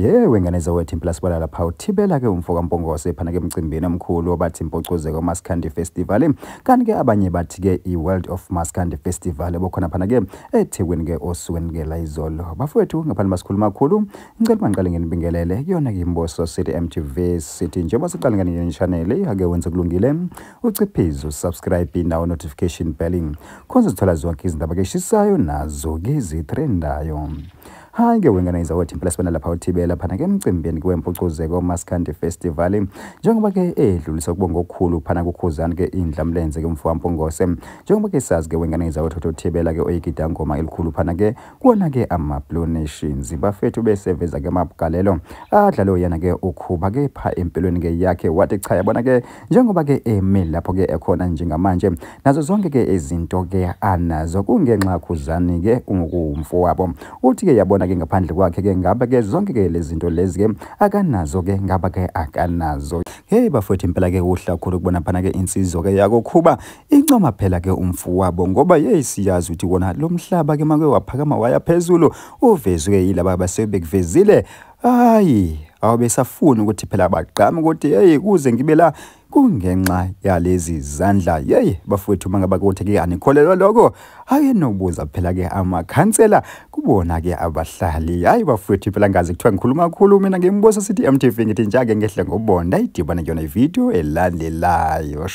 Wengane zawethu impela sibala lapha uthibela ke umfoka Mpongose phana ke emcimbini omkhulu obathi Impocozeko Maskandi Festival kanti ke abanye bathi ke iWorld of Maskandi Festival bokhona phana ke eThekwini ke osukwini ke la izolo. Bafowethu ngaphandle masikhuluma kakhulu ngicela mangiqale ngenibingelele kuyona ke Imboso City MTV City njengoba siqala ngene channel ake wenze kulungile uciphize subscribe nawo notification bell khonza sithola zonke izindaba ke shishayo nazo ke zitrendayo. Hayi ke wengane zawethu impela sibona lapha uthibela phana ke emcimbini kwempocozeko Maskandi Festival njengoba ke edlulisa kubonga okukhulu phana kukhuzana ke indlamlenze ke umfowabo Mpongose njengoba ke sazi ke wengane zawethu uthibela ke oyigida ngoma elikhulu phana ke kuona ke ama Blue Nations bafethu beseveza ke magalelo adlalo yana ke ukhuba ke pha empilweni ke yakhe wathi cha yabona ke njengoba ke emile lapho ke ekhona njengamanje nazo zonke ke izinto ke anazo kungenxa khuzani ke ungumfowabo uthi ke yabona ke ngaphandle kwakhe ke ngaba ke zonke ke lezi zinto lezi ke akanazo ke ngaba ke akanazo. Bafowethu impela ke uhla kakhulu ukubona phana ke insizwa ke yakokhuba incoma phela ke umfowabo ngoba siyazi ukuthi wona lo mhlaba ke make waphakama waya phezulu uvezwe yilaba basebekuvezile hayi awubesafuna ukuthi phela baqhame ukuthi kuze ngibe la kungenxa yalezi zandla. Bafowethu mangaba ukuthi ke anikholelwa lokho ake nobuza phela ke amakhansela kubona ke abahlali. Bafowethu phela ngazi kuthiwa ngikhuluma kakhulu mina ngeMboso City MTV ngithi njake ngehle ngobonda idibana kuyona ivideo elandelayo.